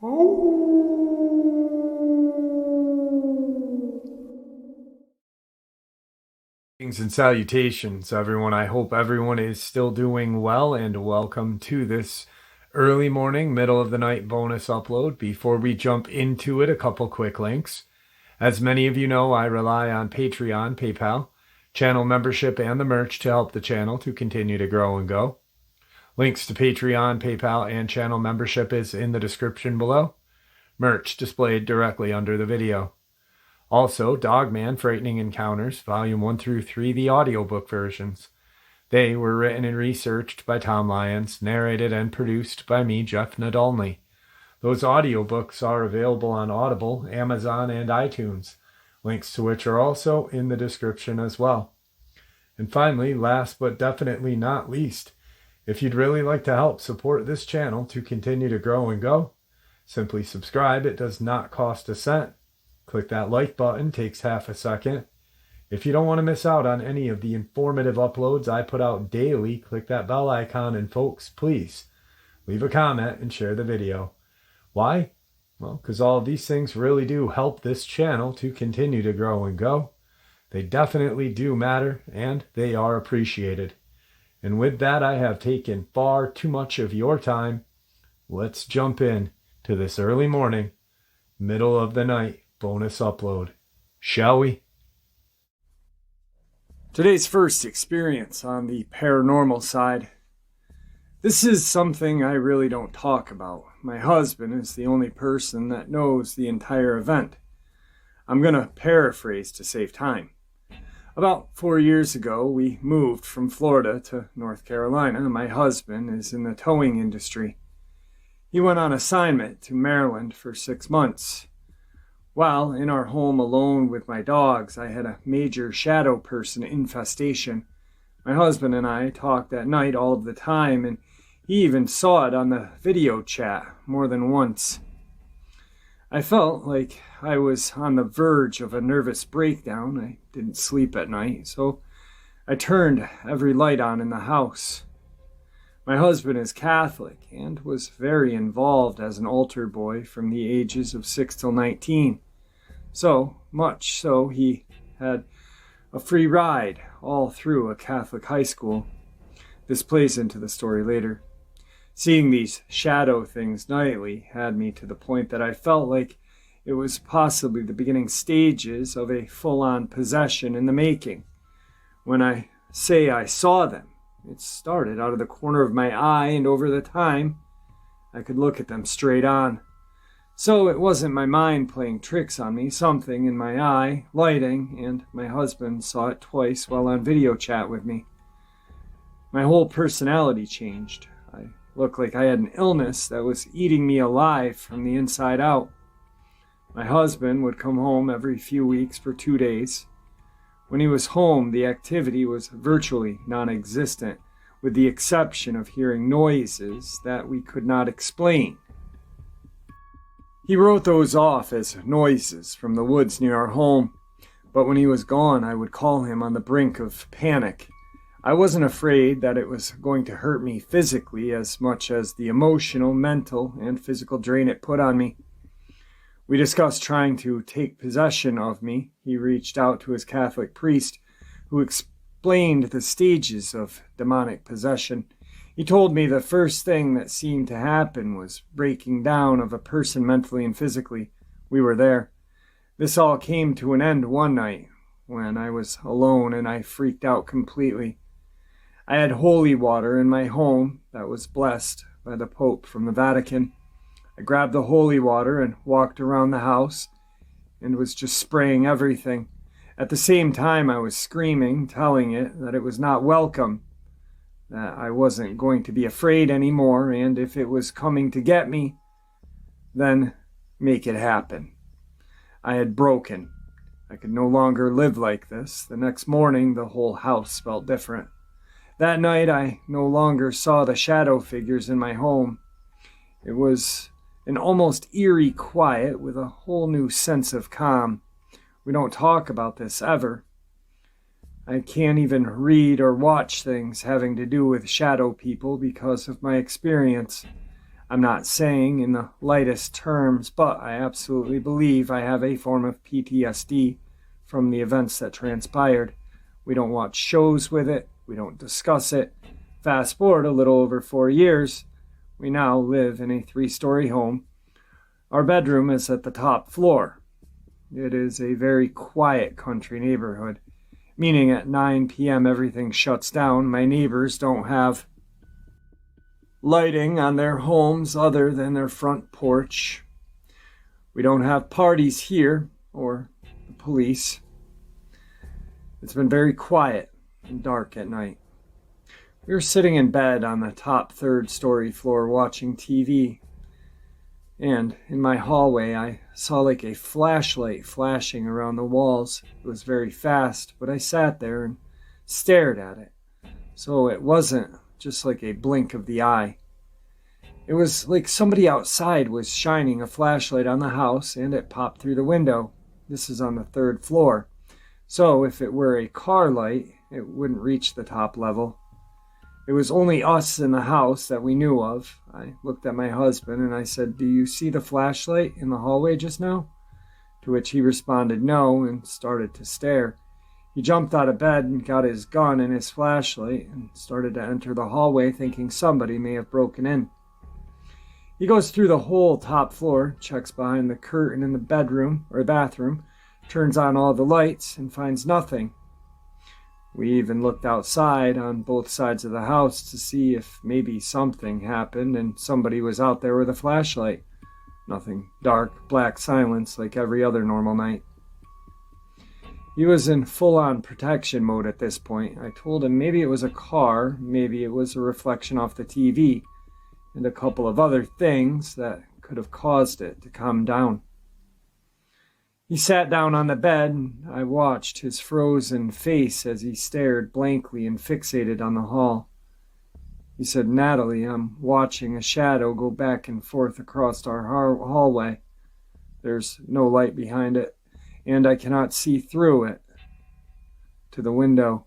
Greetings and salutations, everyone. I hope everyone is still doing well, and welcome to this early morning, middle of the night bonus upload. Before we jump into it, a couple quick links. As many of you know, I rely on Patreon, PayPal, channel membership, and the merch to help the channel to continue to grow and go. Links to Patreon, PayPal, and channel membership is in the description below. Merch displayed directly under the video. Also, Dogman, Frightening Encounters, Volume 1 through 3, the audiobook versions. They were written and researched by Tom Lyons, narrated and produced by me, Jeff Nadolny. Those audiobooks are available on Audible, Amazon, and iTunes, links to which are also in the description as well. And finally, last but definitely not least, if you'd really like to help support this channel to continue to grow and go, simply subscribe. It does not cost a cent. Click that like button, takes half a second. If you don't want to miss out on any of the informative uploads I put out daily, click that bell icon, and folks, please leave a comment and share the video. Why? Well, because all of these things really do help this channel to continue to grow and go. They definitely do matter, and they are appreciated. And with that, I have taken far too much of your time. Let's jump in to this early morning, middle of the night bonus upload, shall we? Today's first experience on the paranormal side. This is something I really don't talk about. My husband is the only person that knows the entire event. I'm going to paraphrase to save time. About 4 years ago, we moved from Florida to North Carolina. My husband is in the towing industry. He went on assignment to Maryland for 6 months. While in our home alone with my dogs, I had a major shadow person infestation. My husband and I talked at night all of the time, and he even saw it on the video chat more than once. I felt like I was on the verge of a nervous breakdown. I didn't sleep at night, so I turned every light on in the house. My husband is Catholic and was very involved as an altar boy from the ages of 6 till 19. So much so he had a free ride all through a Catholic high school. This plays into the story later. Seeing these shadow things nightly had me to the point that I felt like it was possibly the beginning stages of a full-on possession in the making. When I say I saw them, it started out of the corner of my eye, and over the time, I could look at them straight on. So it wasn't my mind playing tricks on me, something in my eye, lighting, and my husband saw it twice while on video chat with me. My whole personality changed. I looked like I had an illness that was eating me alive from the inside out. My husband would come home every few weeks for 2 days. When he was home, the activity was virtually non-existent, with the exception of hearing noises that we could not explain. He wrote those off as noises from the woods near our home, but when he was gone, I would call him on the brink of panic. I wasn't afraid that it was going to hurt me physically as much as the emotional, mental, and physical drain it put on me. We discussed trying to take possession of me. He reached out to his Catholic priest, who explained the stages of demonic possession. He told me the first thing that seemed to happen was breaking down of a person mentally and physically. We were there. This all came to an end one night when I was alone and I freaked out completely. I had holy water in my home that was blessed by the Pope from the Vatican. I grabbed the holy water and walked around the house and was just spraying everything. At the same time, I was screaming, telling it that it was not welcome, that I wasn't going to be afraid anymore, and if it was coming to get me, then make it happen. I had broken. I could no longer live like this. The next morning, the whole house felt different. That night, I no longer saw the shadow figures in my home. It was an almost eerie quiet with a whole new sense of calm. We don't talk about this ever. I can't even read or watch things having to do with shadow people because of my experience. I'm not saying in the lightest terms, but I absolutely believe I have a form of PTSD from the events that transpired. We don't watch shows with it. We don't discuss it. Fast forward a little over 4 years, we now live in a 3-story home. Our bedroom is at the top floor. It is a very quiet country neighborhood, meaning at 9 p.m. everything shuts down. My neighbors don't have lighting on their homes other than their front porch. We don't have parties here or the police. It's been very quiet and dark at night. We were sitting in bed on the top 3rd-story floor watching TV, and in my hallway I saw like a flashlight flashing around the walls. It was very fast, but I sat there and stared at it. So it wasn't just like a blink of the eye. It was like somebody outside was shining a flashlight on the house, and it popped through the window. This is on the 3rd floor. So if it were a car light, it wouldn't reach the top level. It was only us in the house that we knew of. I looked at my husband and I said, "Do you see the flashlight in the hallway just now?" To which he responded no and started to stare. He jumped out of bed and got his gun and his flashlight and started to enter the hallway, thinking somebody may have broken in. He goes through the whole top floor, checks behind the curtain in the bedroom or bathroom, turns on all the lights and finds nothing. We even looked outside on both sides of the house to see if maybe something happened and somebody was out there with a flashlight. Nothing. Dark, black silence like every other normal night. He was in full-on protection mode at this point. I told him maybe it was a car, maybe it was a reflection off the TV, and a couple of other things that could have caused it to calm down. He sat down on the bed, and I watched his frozen face as he stared blankly and fixated on the hall. He said, "Natalie, I'm watching a shadow go back and forth across our hallway. There's no light behind it, and I cannot see through it to the window."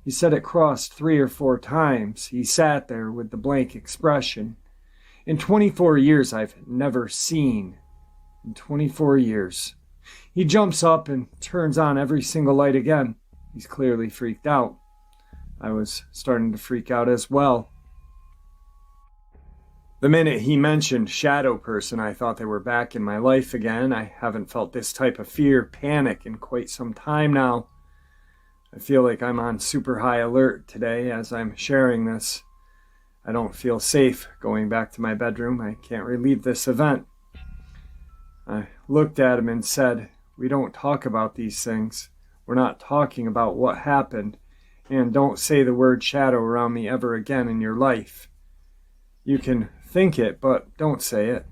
He said it crossed 3 or 4 times. He sat there with the blank expression. In 24 years, I've never seen. In 24 years. He jumps up and turns on every single light again. He's clearly freaked out. I was starting to freak out as well. The minute he mentioned shadow person, I thought they were back in my life again. I haven't felt this type of fear, panic in quite some time now. I feel like I'm on super high alert today as I'm sharing this. I don't feel safe going back to my bedroom. I can't relive this event. I looked at him and said, "We don't talk about these things. We're not talking about what happened. And don't say the word shadow around me ever again in your life. You can think it, but don't say it."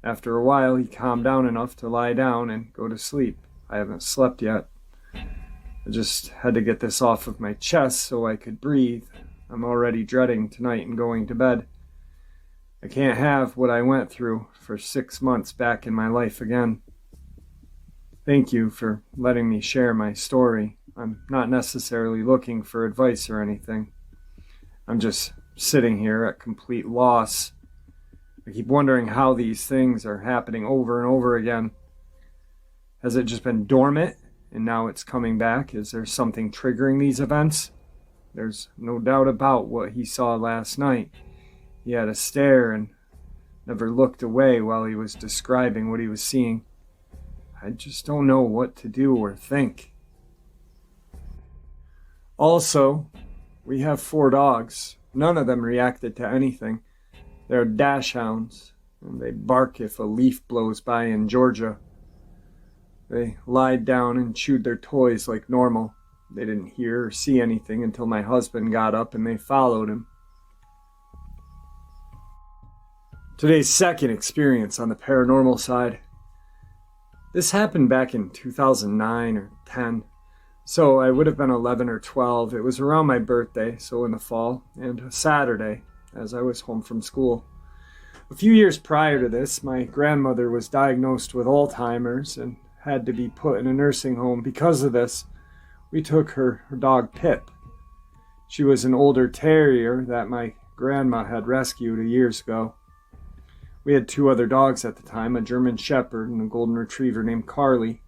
After a while, he calmed down enough to lie down and go to sleep. I haven't slept yet. I just had to get this off of my chest so I could breathe. I'm already dreading tonight and going to bed. I can't have what I went through for 6 months back in my life again. Thank you for letting me share my story. I'm not necessarily looking for advice or anything. I'm just sitting here at complete loss. I keep wondering how these things are happening over and over again. Has it just been dormant and now it's coming back? Is there something triggering these events? There's no doubt about what he saw last night. He had a stare and never looked away while he was describing what he was seeing. I just don't know what to do or think. Also, we have 4 dogs. None of them reacted to anything. They're dachshunds, and they bark if a leaf blows by in Georgia. They lied down and chewed their toys like normal. They didn't hear or see anything until my husband got up and they followed him. Today's second experience on the paranormal side. This happened back in 2009 or 10. So I would have been 11 or 12. It was around my birthday, so in the fall, and a Saturday, as I was home from school. A few years prior to this, my grandmother was diagnosed with Alzheimer's and had to be put in a nursing home. Because of this, we took her dog Pip. She was an older terrier that my grandma had rescued years ago. We had 2 other dogs at the time, a German Shepherd and a Golden Retriever named Carly.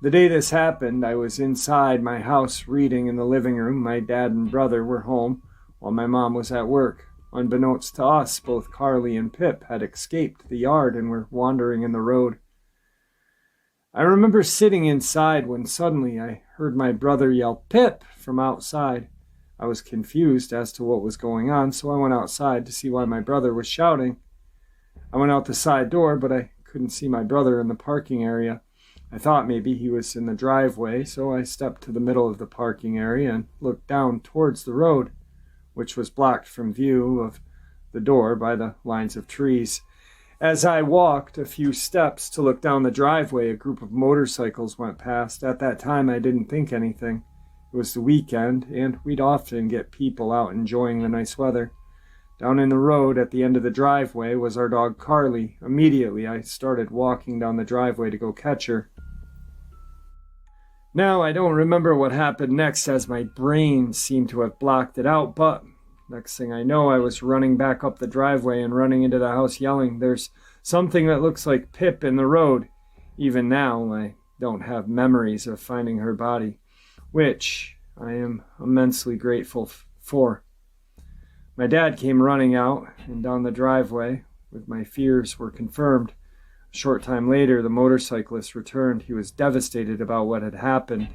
The day this happened, I was inside my house reading in the living room. My dad and brother were home while my mom was at work. Unbeknownst to us, both Carly and Pip had escaped the yard and were wandering in the road. I remember sitting inside when suddenly I heard my brother yell, "Pip!" from outside. I was confused as to what was going on, so I went outside to see why my brother was shouting. I went out the side door, but I couldn't see my brother in the parking area. I thought maybe he was in the driveway, so I stepped to the middle of the parking area and looked down towards the road, which was blocked from view of the door by the lines of trees. As I walked a few steps to look down the driveway, a group of motorcycles went past. At that time, I didn't think anything. It was the weekend, and we'd often get people out enjoying the nice weather. Down in the road at the end of the driveway was our dog Carly. Immediately, I started walking down the driveway to go catch her. Now, I don't remember what happened next, as my brain seemed to have blocked it out, but next thing I know, I was running back up the driveway and running into the house yelling, "There's something that looks like Pip in the road." Even now, I don't have memories of finding her body, which I am immensely grateful for. My dad came running out and down the driveway, with my fears were confirmed. A short time later, the motorcyclist returned. He was devastated about what had happened.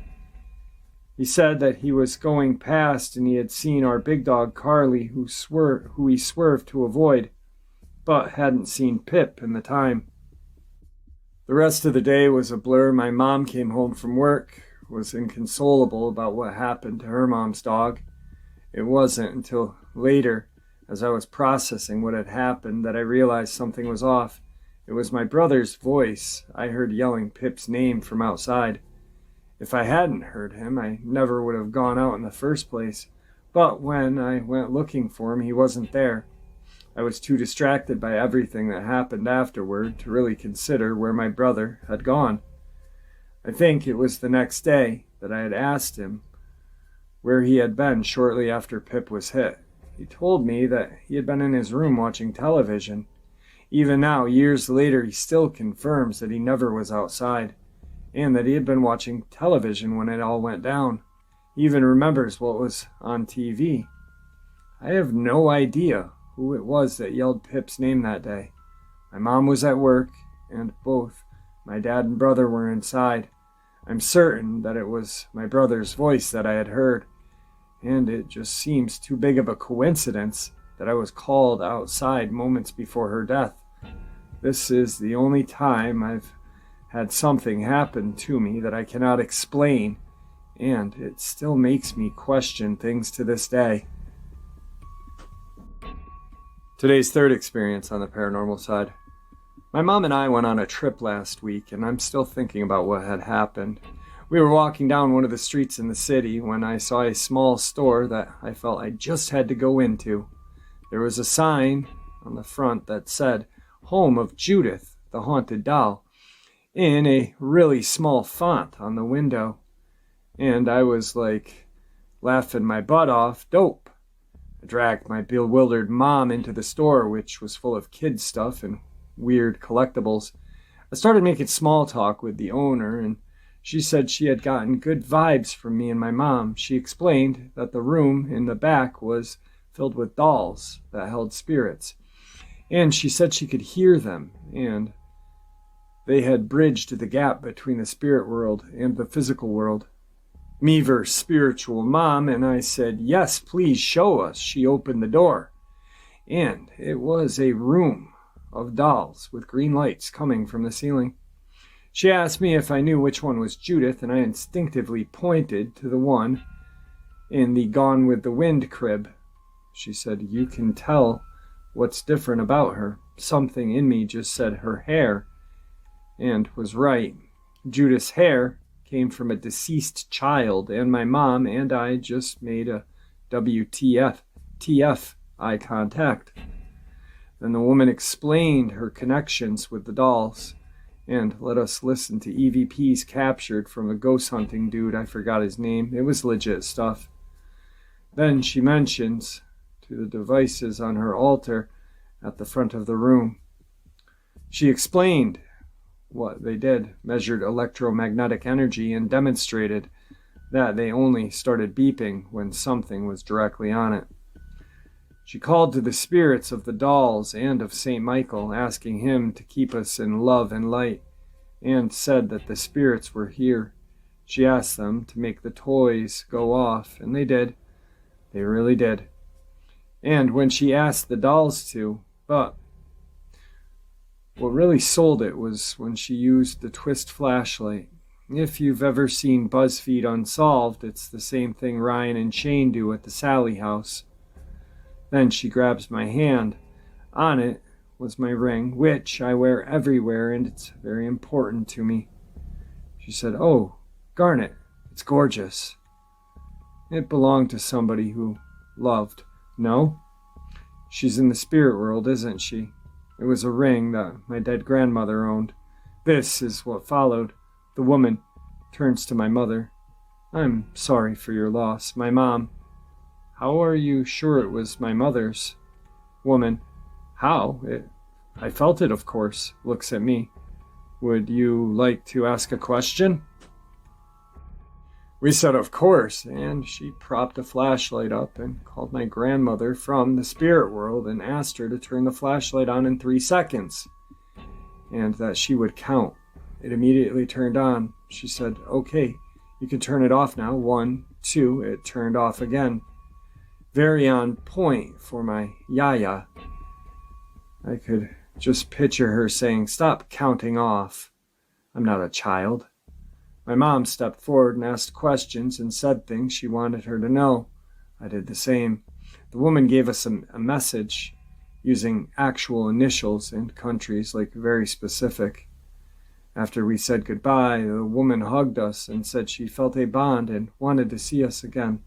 He said that he was going past and he had seen our big dog Carly, who he swerved to avoid, but hadn't seen Pip in the time. The rest of the day was a blur. My mom came home from work, was inconsolable about what happened to her mom's dog. It wasn't until later, as I was processing what had happened, that I realized something was off. It was my brother's voice I heard yelling Pip's name from outside. If I hadn't heard him, I never would have gone out in the first place. But when I went looking for him, he wasn't there. I was too distracted by everything that happened afterward to really consider where my brother had gone. I think it was the next day that I had asked him where he had been shortly after Pip was hit. He told me that he had been in his room watching television. Even now, years later, he still confirms that he never was outside, and that he had been watching television when it all went down. He even remembers what was on TV. I have no idea who it was that yelled Pip's name that day. My mom was at work, and both my dad and brother were inside. I'm certain that it was my brother's voice that I had heard, and it just seems too big of a coincidence that I was called outside moments before her death. This is the only time I've had something happen to me that I cannot explain, and it still makes me question things to this day. Today's third experience on the paranormal side. My mom and I went on a trip last week, and I'm still thinking about what had happened. We were walking down one of the streets in the city when I saw a small store that I felt I just had to go into. There was a sign on the front that said, "Home of Judith, the Haunted Doll," in a really small font on the window. And I was like, laughing my butt off, dope. I dragged my bewildered mom into the store, which was full of kids' stuff and weird collectibles. I started making small talk with the owner, and she said she had gotten good vibes from me and my mom. She explained that the room in the back was filled with dolls that held spirits. And she said she could hear them, and they had bridged the gap between the spirit world and the physical world. Me versus spiritual mom, and I said, "Yes, please show us." She opened the door, and it was a room of dolls with green lights coming from the ceiling. She asked me if I knew which one was Judith, and I instinctively pointed to the one in the Gone with the Wind crib. She said, "You can tell what's different about her." Something in me just said her hair, and was right. Judith's hair came from a deceased child, and my mom and I just made a WTF eye contact. Then the woman explained her connections with the dolls and let us listen to EVPs captured from a ghost hunting dude. I forgot his name. It was legit stuff. Then she mentions to the devices on her altar at the front of the room. She explained what they did, measured electromagnetic energy, and demonstrated that they only started beeping when something was directly on it. She called to the spirits of the dolls and of St. Michael, asking him to keep us in love and light, and said that the spirits were here. She asked them to make the toys go off, and they did. They really did. And when she asked the dolls to, but what really sold it was when she used the twist flashlight. If you've ever seen BuzzFeed Unsolved, it's the same thing Ryan and Shane do at the Sally house. Then she grabs my hand. On it was my ring, which I wear everywhere, and it's very important to me. She said, "Oh, Garnet, it's gorgeous." It belonged to somebody who loved. No? She's in the spirit world, isn't she? It was a ring that my dead grandmother owned. This is what followed. The woman turns to my mother. "I'm sorry for your loss, my mom." "How are you sure it was my mother's?" Woman. "How? I felt it, of course." Looks at me. "Would you like to ask a question?" We said, "Of course," and she propped a flashlight up and called my grandmother from the spirit world and asked her to turn the flashlight on in 3 seconds, and that she would count. It immediately turned on. She said, "Okay, you can turn it off now. 1, 2, it turned off again. Very on point for my yaya. I could just picture her saying, "Stop counting off. I'm not a child." My mom stepped forward and asked questions and said things she wanted her to know. I did the same. The woman gave us a message using actual initials and countries, like very specific. After we said goodbye, the woman hugged us and said she felt a bond and wanted to see us again.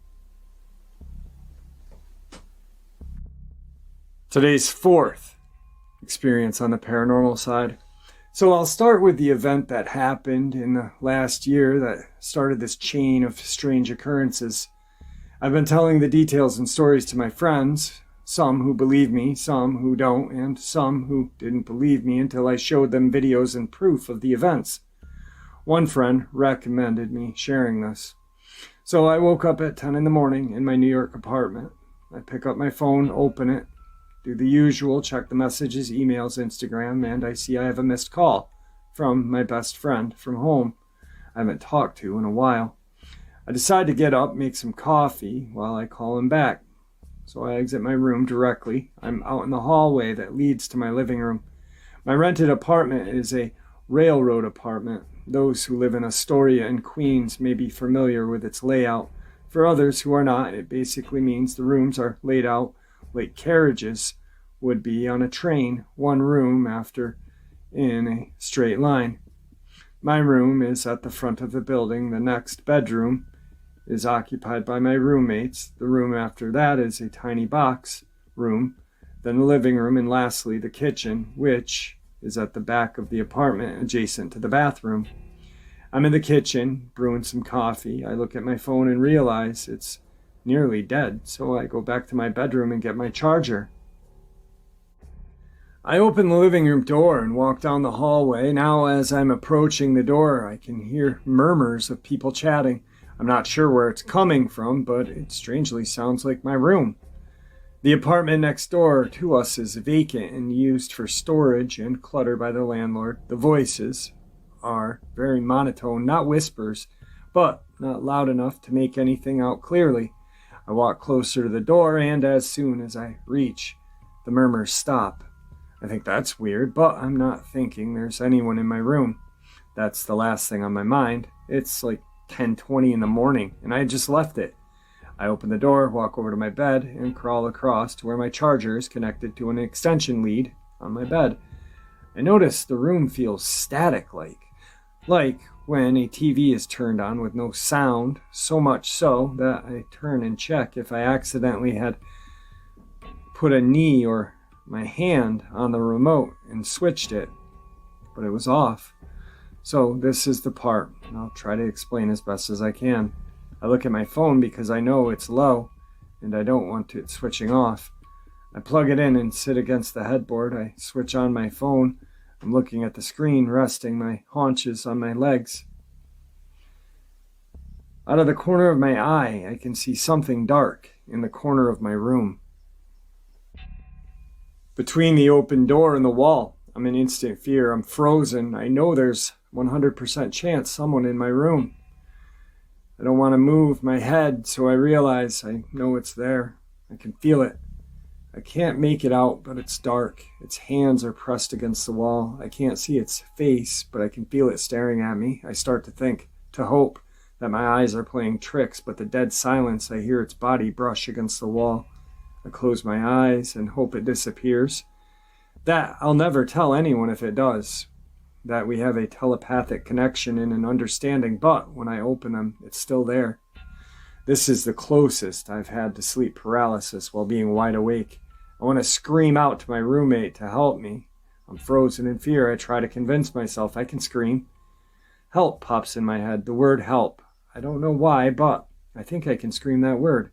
Today's 4th experience on the paranormal side. So I'll start with the event that happened in the last year that started this chain of strange occurrences. I've been telling the details and stories to my friends, some who believe me, some who don't, and some who didn't believe me until I showed them videos and proof of the events. One friend recommended me sharing this. So I woke up at 10 in the morning in my New York apartment. I pick up my phone, open it, do the usual, check the messages, emails, Instagram, and I see I have a missed call from my best friend from home I haven't talked to in a while. I decide to get up, make some coffee while I call him back. So I exit my room directly. I'm out in the hallway that leads to my living room. My rented apartment is a railroad apartment. Those who live in Astoria and Queens may be familiar with its layout. For others who are not, it basically means the rooms are laid out like carriages would be on a train, one room after in a straight line. My room is at the front of the building. The next bedroom is occupied by my roommates. The room after that is a tiny box room, then the living room, and lastly the kitchen, which is at the back of the apartment adjacent to the bathroom. I'm in the kitchen brewing some coffee. I look at my phone and realize it's nearly dead, so I go back to my bedroom and get my charger. I open the living room door and walk down the hallway. Now, as I'm approaching the door, I can hear murmurs of people chatting. I'm not sure where it's coming from, but it strangely sounds like my room. The apartment next door to us is vacant and used for storage and clutter by the landlord. The voices are very monotone, not whispers, but not loud enough to make anything out clearly. I walk closer to the door, and as soon as I reach, the murmurs stop. I think that's weird, but I'm not thinking there's anyone in my room. That's the last thing on my mind. It's like 10:20 in the morning, and I just left it. I open the door, walk over to my bed, and crawl across to where my charger is connected to an extension lead on my bed. I notice the room feels static-like when a TV is turned on with no sound, so much so that I turn and check if I accidentally had put a knee or my hand on the remote and switched it, but it was off. So this is the part, and I'll try to explain as best as I can. I look at my phone because I know it's low, and I don't want it switching off. I plug it in and sit against the headboard. I switch on my phone. I'm looking at the screen, resting my haunches on my legs. Out of the corner of my eye, I can see something dark in the corner of my room. Between the open door and the wall, I'm in instant fear. I'm frozen. I know there's 100% chance someone in my room. I don't want to move my head, so I realize I know it's there. I can feel it. I can't make it out, but it's dark. Its hands are pressed against the wall. I can't see its face, but I can feel it staring at me. I start to think, to hope, that my eyes are playing tricks, but the dead silence, I hear its body brush against the wall. I close my eyes and hope it disappears. That I'll never tell anyone if it does. That we have a telepathic connection and an understanding, but when I open them, it's still there. This is the closest I've had to sleep paralysis while being wide awake. I want to scream out to my roommate to help me. I'm frozen in fear. I try to convince myself I can scream. Help pops in my head, the word help. I don't know why, but I think I can scream that word.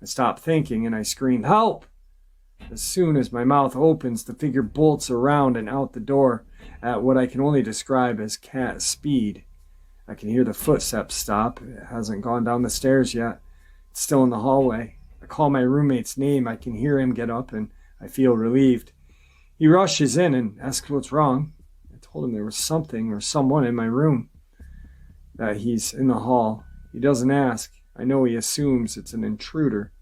I stop thinking and I scream, help! As soon as my mouth opens, the figure bolts around and out the door at what I can only describe as cat speed. I can hear the footsteps stop. It hasn't gone down the stairs yet. It's still in the hallway. I call my roommate's name. I can hear him get up and I feel relieved. He rushes in and asks what's wrong. I told him there was something or someone in my room, that he's in the hall. He doesn't ask. I know he assumes it's an intruder.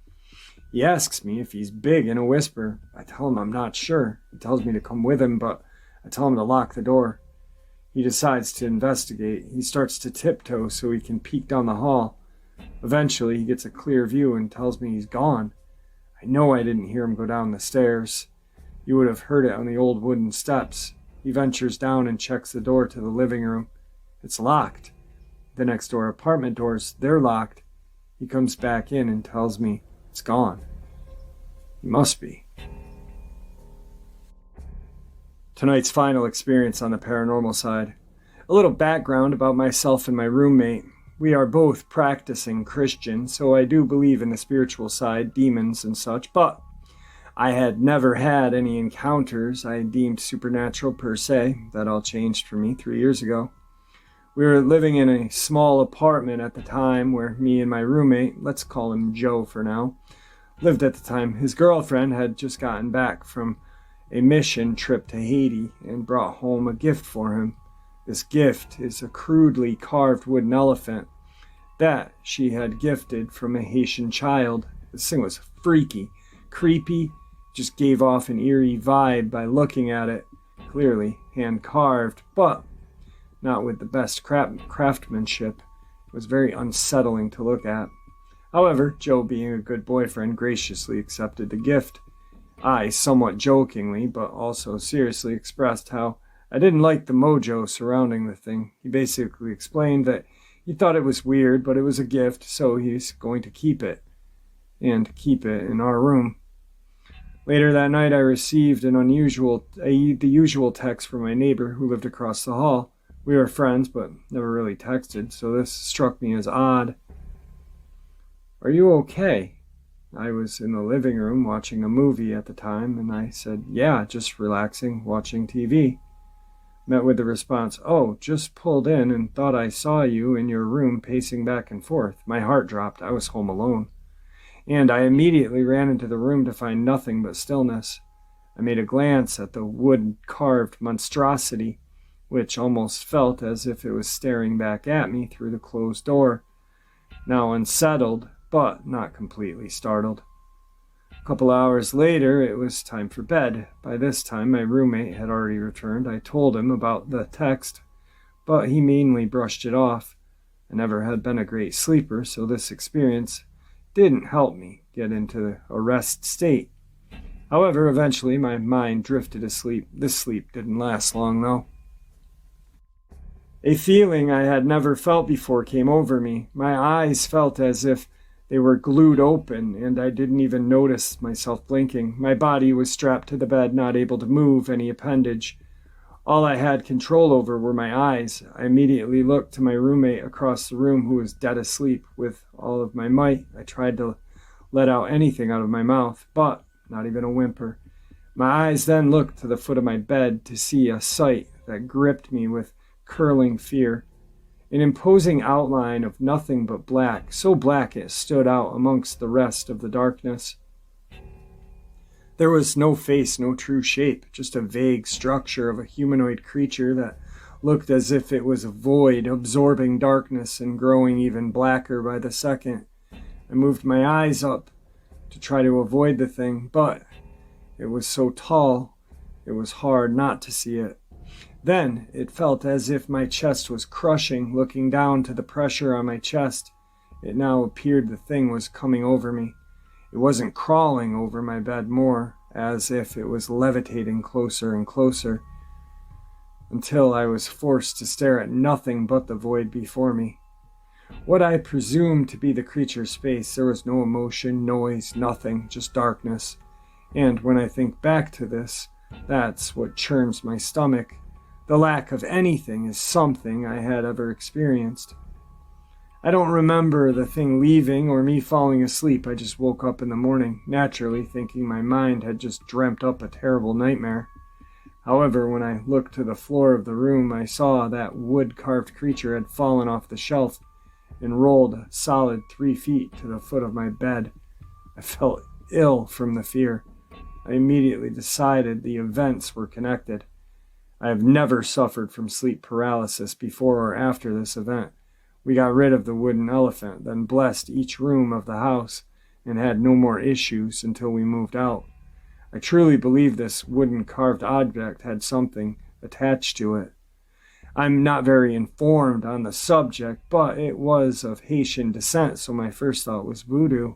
He asks me if he's big in a whisper. I tell him I'm not sure. He tells me to come with him, but I tell him to lock the door. He decides to investigate. He starts to tiptoe so he can peek down the hall. Eventually, he gets a clear view and tells me he's gone. I know I didn't hear him go down the stairs. You would have heard it on the old wooden steps. He ventures down and checks the door to the living room. It's locked. The next door apartment doors, they're locked. He comes back in and tells me it's gone. He must be. Tonight's final experience on the paranormal side. A little background about myself and my roommate. We are both practicing Christians, so I do believe in the spiritual side, demons and such, but I had never had any encounters I deemed supernatural per se. That all changed for me 3 years ago. We were living in a small apartment at the time where me and my roommate, let's call him Joe for now, lived at the time. His girlfriend had just gotten back from a mission trip to Haiti and brought home a gift for him. This gift is a crudely carved wooden elephant that she had gifted from a Haitian child. This thing was freaky, creepy, just gave off an eerie vibe by looking at it. Clearly hand carved, but not with the best craftsmanship. It was very unsettling to look at. However, Joe, being a good boyfriend, graciously accepted the gift. I, somewhat jokingly, but also seriously, expressed how I didn't like the mojo surrounding the thing. He basically explained that he thought it was weird, but it was a gift, so he's going to keep it, and keep it in our room. Later that night, I received the usual text from my neighbor who lived across the hall. We were friends, but never really texted, so this struck me as odd. Are you okay? I was in the living room watching a movie at the time, and I said, yeah, just relaxing, watching TV. Met with the response, oh, just pulled in and thought I saw you in your room pacing back and forth. My heart dropped. I was home alone. And I immediately ran into the room to find nothing but stillness. I made a glance at the wood-carved monstrosity, which almost felt as if it was staring back at me through the closed door. Now unsettled, but not completely startled. A couple hours later, it was time for bed. By this time, my roommate had already returned. I told him about the text, but he meanly brushed it off. I never had been a great sleeper, so this experience didn't help me get into a rest state. However, eventually my mind drifted asleep. This sleep didn't last long, though. A feeling I had never felt before came over me. My eyes felt as if they were glued open, and I didn't even notice myself blinking. My body was strapped to the bed, not able to move any appendage. All I had control over were my eyes. I immediately looked to my roommate across the room, who was dead asleep. With all of my might, I tried to let out anything out of my mouth, but not even a whimper. My eyes then looked to the foot of my bed to see a sight that gripped me with curling fear. An imposing outline of nothing but black, so black it stood out amongst the rest of the darkness. There was no face, no true shape, just a vague structure of a humanoid creature that looked as if it was a void, absorbing darkness and growing even blacker by the second. I moved my eyes up to try to avoid the thing, but it was so tall, it was hard not to see it. Then it felt as if my chest was crushing. Looking down to the pressure on my chest, it now appeared the thing was coming over me. It wasn't crawling over my bed, more as if it was levitating closer and closer, until I was forced to stare at nothing but the void before me. What I presumed to be the creature's face, there was no emotion, noise, nothing, just darkness. And when I think back to this, that's what churns my stomach. The lack of anything is something I had ever experienced. I don't remember the thing leaving or me falling asleep. I just woke up in the morning, naturally thinking my mind had just dreamt up a terrible nightmare. However, when I looked to the floor of the room, I saw that wood-carved creature had fallen off the shelf and rolled a solid 3 feet to the foot of my bed. I felt ill from the fear. I immediately decided the events were connected. I have never suffered from sleep paralysis before or after this event. We got rid of the wooden elephant, then blessed each room of the house, and had no more issues until we moved out. I truly believe this wooden carved object had something attached to it. I'm not very informed on the subject, but it was of Haitian descent, so my first thought was voodoo.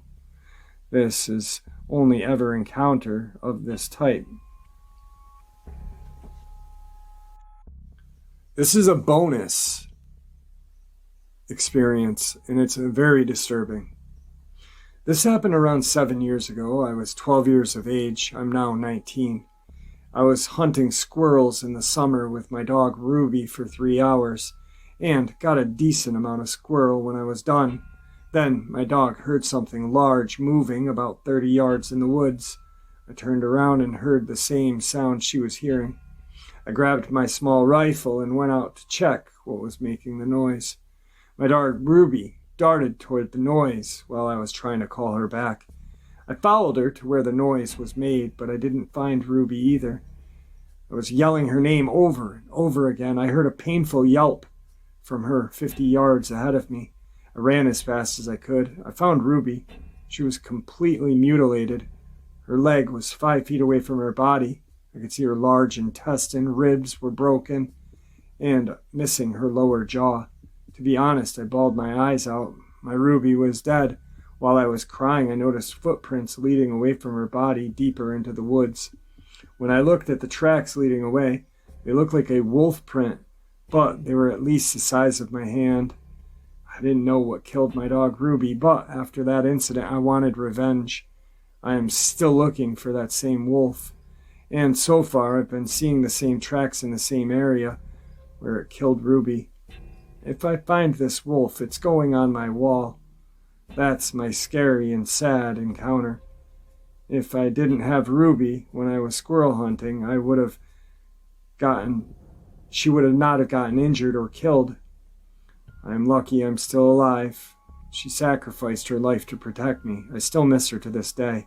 This is only ever encounter of this type. This is a bonus experience, and it's very disturbing. This happened around 7 years ago. I was 12 years of age. I'm now 19. I was hunting squirrels in the summer with my dog Ruby for 3 hours and got a decent amount of squirrel when I was done. Then my dog heard something large moving about 30 yards in the woods. I turned around and heard the same sound she was hearing. I grabbed my small rifle and went out to check what was making the noise. My dog Ruby darted toward the noise while I was trying to call her back. I followed her to where the noise was made, but I didn't find Ruby either. I was yelling her name over and over again. I heard a painful yelp from her 50 yards ahead of me. I ran as fast as I could. I found Ruby. She was completely mutilated. Her leg was 5 feet away from her body. I could see her large intestine, ribs were broken, and missing her lower jaw. To be honest, I bawled my eyes out. My Ruby was dead. While I was crying, I noticed footprints leading away from her body deeper into the woods. When I looked at the tracks leading away, they looked like a wolf print, but they were at least the size of my hand. I didn't know what killed my dog Ruby, but after that incident, I wanted revenge. I am still looking for that same wolf. And so far, I've been seeing the same tracks in the same area where it killed Ruby. If I find this wolf, it's going on my wall. That's my scary and sad encounter. If I didn't have Ruby when I was squirrel hunting, she would have not have gotten injured or killed. I'm lucky I'm still alive. She sacrificed her life to protect me. I still miss her to this day.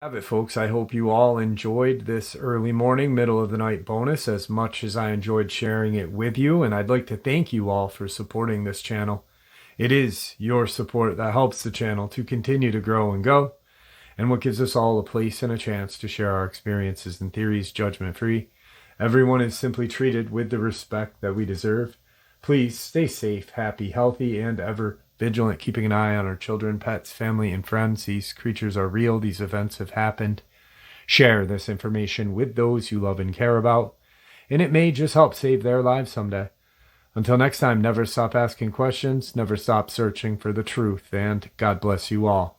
Have it, folks. I hope you all enjoyed this early morning, middle of the night bonus as much as I enjoyed sharing it with you, and I'd like to thank you all for supporting this channel. It is your support that helps the channel to continue to grow and go, and what gives us all a place and a chance to share our experiences and theories judgment-free. Everyone is simply treated with the respect that we deserve. Please stay safe, happy, healthy, and ever vigilant, keeping an eye on our children, pets, family, and friends. These creatures are real. These events have happened. Share this information with those you love and care about, and it may just help save their lives someday. Until next time, never stop asking questions, never stop searching for the truth, and God bless you all.